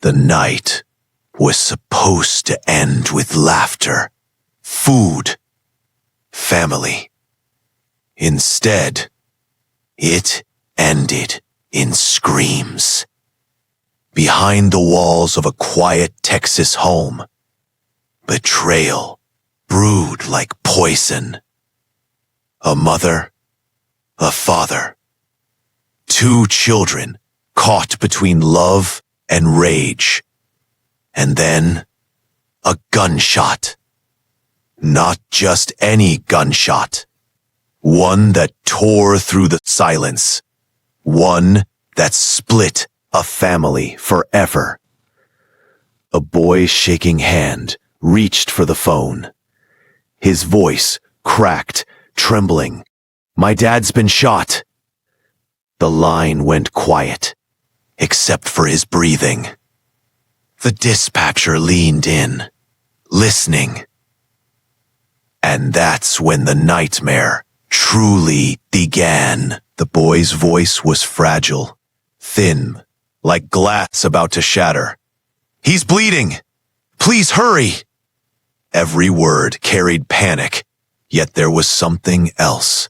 The night was supposed to end with laughter, food, family. Instead, it ended in screams. Behind the walls of a quiet Texas home, betrayal brewed like poison. A mother, a father, two children caught between love and rage. And then, a gunshot. Not just any gunshot. One that tore through the silence. One that split a family forever. A boy's shaking hand reached for the phone. His voice cracked, trembling. "My dad's been shot." The line went quiet, except for his breathing. The dispatcher leaned in, listening. And that's when the nightmare truly began. The boy's voice was fragile, thin, like glass about to shatter. "He's bleeding! Please hurry!" Every word carried panic, yet there was something else.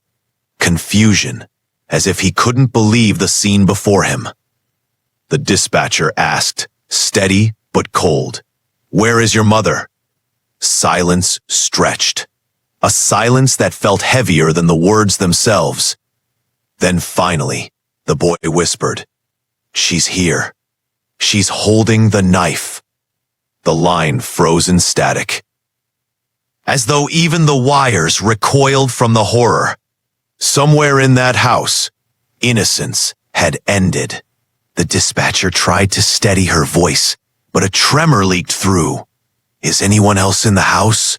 Confusion, as if he couldn't believe the scene before him. The dispatcher asked, steady but cold, "Where is your mother?" Silence stretched. A silence that felt heavier than the words themselves. Then finally, the boy whispered, "She's here. She's holding the knife." The line froze in static. As though even the wires recoiled from the horror. Somewhere in that house, innocence had ended. The dispatcher tried to steady her voice, but a tremor leaked through. "Is anyone else in the house?"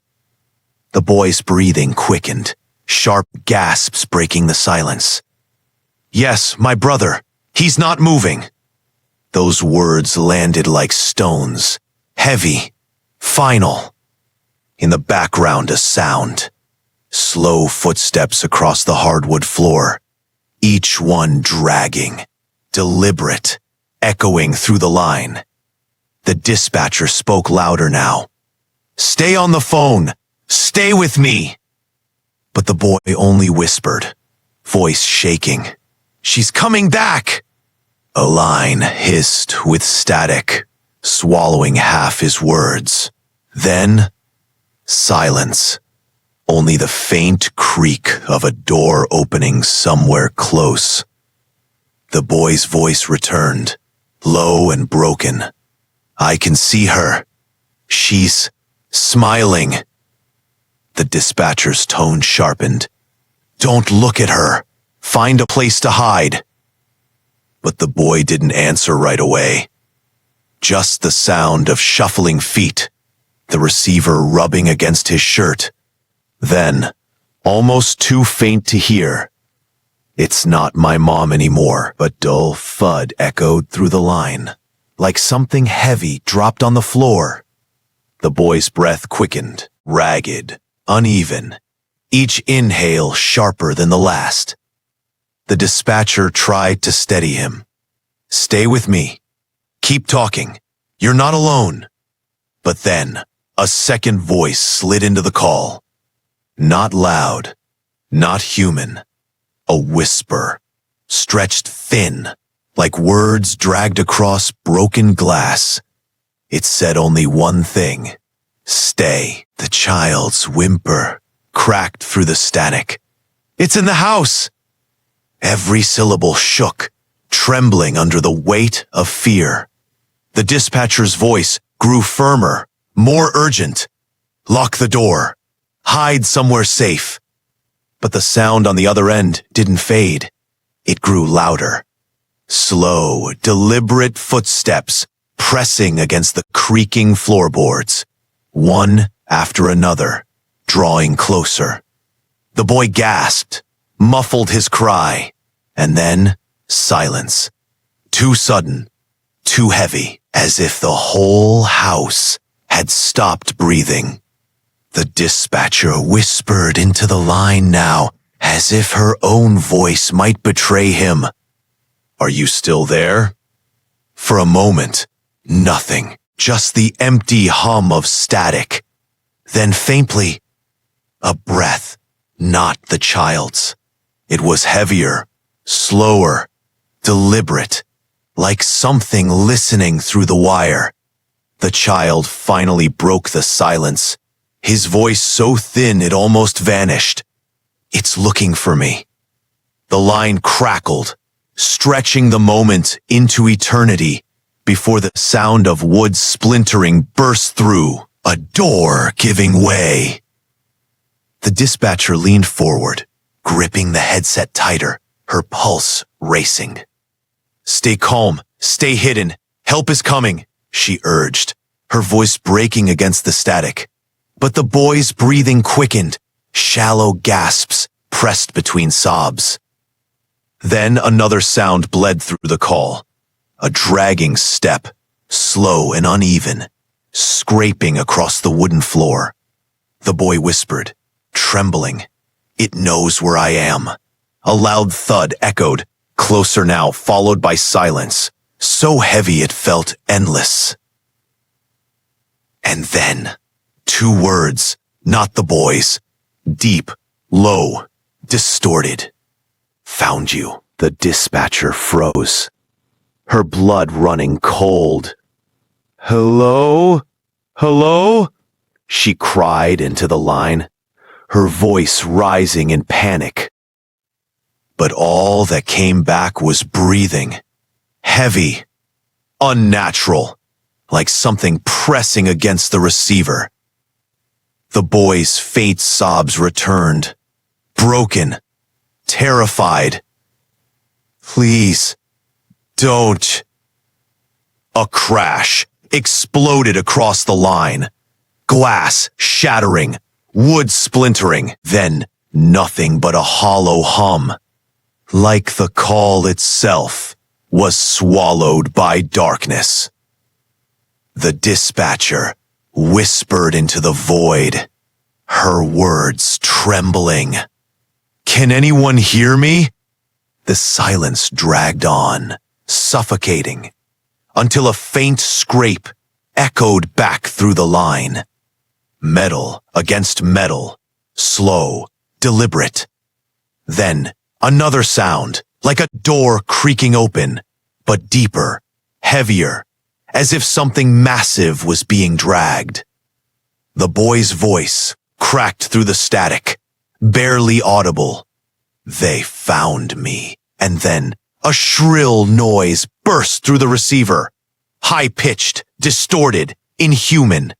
The boy's breathing quickened, sharp gasps breaking the silence. "Yes, my brother. He's not moving." Those words landed like stones, heavy, final. In the background, a sound. Slow footsteps across the hardwood floor, each one dragging, deliberate, echoing through the line. The dispatcher spoke louder now. "Stay on the phone! Stay with me!" But the boy only whispered, voice shaking, "She's coming back!" A line hissed with static, swallowing half his words. Then, silence. Only the faint creak of a door opening somewhere close. The boy's voice returned, low and broken. "I can see her. She's smiling." The dispatcher's tone sharpened. "Don't look at her. Find a place to hide." But the boy didn't answer right away. Just the sound of shuffling feet, the receiver rubbing against his shirt. Then, almost too faint to hear, "It's not my mom anymore," but dull thud echoed through the line, like something heavy dropped on the floor. The boy's breath quickened, ragged, uneven, each inhale sharper than the last. The dispatcher tried to steady him. "Stay with me. Keep talking. You're not alone." But then, a second voice slid into the call. Not loud, not human. A whisper, stretched thin, like words dragged across broken glass. It said only one thing. "Stay." The child's whimper cracked through the static. "It's in the house!" Every syllable shook, trembling under the weight of fear. The dispatcher's voice grew firmer, more urgent. "Lock the door. Hide somewhere safe." But the sound on the other end didn't fade. It grew louder. Slow, deliberate footsteps pressing against the creaking floorboards, one after another, drawing closer. The boy gasped, muffled his cry, and then silence. Too sudden, too heavy, as if the whole house had stopped breathing. The dispatcher whispered into the line now, as if her own voice might betray him. "Are you still there?" For a moment, Nothing, just the empty hum of static. Then faintly, a breath, not the child's. It was heavier, slower, deliberate, like something listening through the wire. The child finally broke the silence, his voice so thin it almost vanished. "It's looking for me." The line crackled, stretching the moment into eternity before the sound of wood splintering burst through, a door giving way. The dispatcher leaned forward, gripping the headset tighter, her pulse racing. "Stay calm, stay hidden, help is coming," she urged, her voice breaking against the static. But the boy's breathing quickened, shallow gasps pressed between sobs. Then another sound bled through the call, a dragging step, slow and uneven, scraping across the wooden floor. The boy whispered, trembling, "It knows where I am." A loud thud echoed, closer now, followed by silence, so heavy it felt endless. And then, two words, not the boy's, deep, low, distorted. "Found you." The dispatcher froze, her blood running cold. "Hello? Hello?" she cried into the line, her voice rising in panic. But all that came back was breathing, heavy, unnatural, like something pressing against the receiver. The boy's faint sobs returned, broken, terrified. "Please, don't." A crash exploded across the line, glass shattering, wood splintering, then nothing but a hollow hum, like the call itself was swallowed by darkness. The dispatcher whispered into the void, her words trembling. "Can anyone hear me?" The silence dragged on, suffocating, until a faint scrape echoed back through the line. Metal against metal, slow, deliberate. Then another sound, like a door creaking open, but deeper, heavier, as if something massive was being dragged. The boy's voice cracked through the static, barely audible. "They found me." And then a shrill noise burst through the receiver, high-pitched, distorted, inhuman.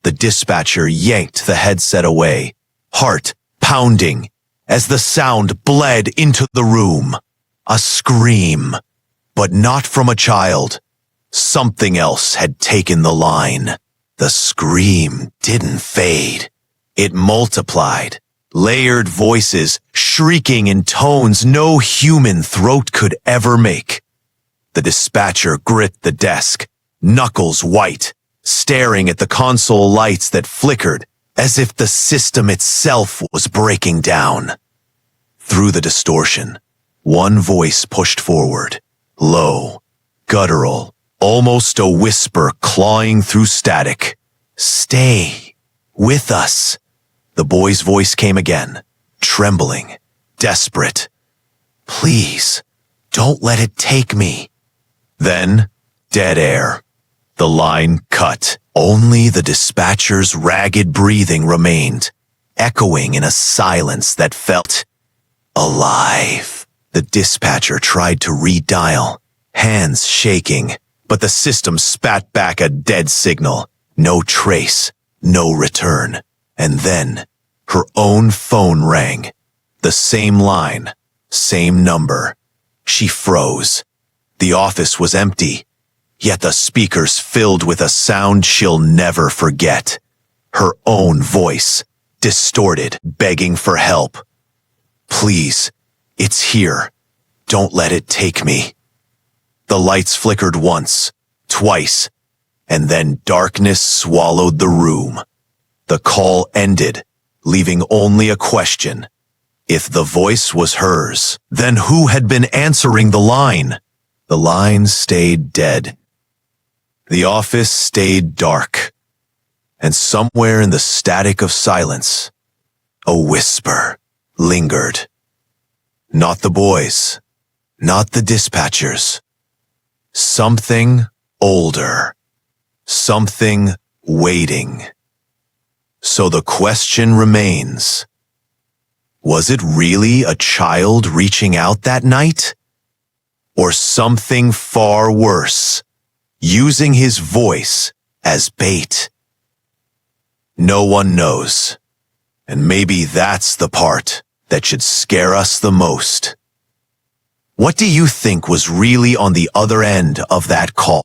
The dispatcher yanked the headset away, heart pounding, as the sound bled into the room. A scream, but not from a child. Something else had taken the line. The scream didn't fade. It multiplied, layered voices shrieking in tones no human throat could ever make. The dispatcher gripped the desk, knuckles white, staring at the console lights that flickered as if the system itself was breaking down. Through the distortion, one voice pushed forward, low, guttural, almost a whisper clawing through static. "Stay with us." The boy's voice came again, trembling, desperate. "Please, don't let it take me." Then, dead air. The line cut. Only the dispatcher's ragged breathing remained, echoing in a silence that felt alive. The dispatcher tried to redial, hands shaking, but the system spat back a dead signal. No trace, no return. And then, her own phone rang. The same line, same number. She froze. The office was empty, yet the speakers filled with a sound she'll never forget. Her own voice, distorted, begging for help. "Please, it's here. Don't let it take me." The lights flickered once, twice, and then darkness swallowed the room. The call ended, leaving only a question. If the voice was hers, then who had been answering the line? The line stayed dead. The office stayed dark, and somewhere in the static of silence, a whisper lingered. Not the boys, not the dispatchers. Something older, something waiting. So the question remains, was it really a child reaching out that night? Or something far worse, using his voice as bait? No one knows. And maybe that's the part that should scare us the most. What do you think was really on the other end of that call?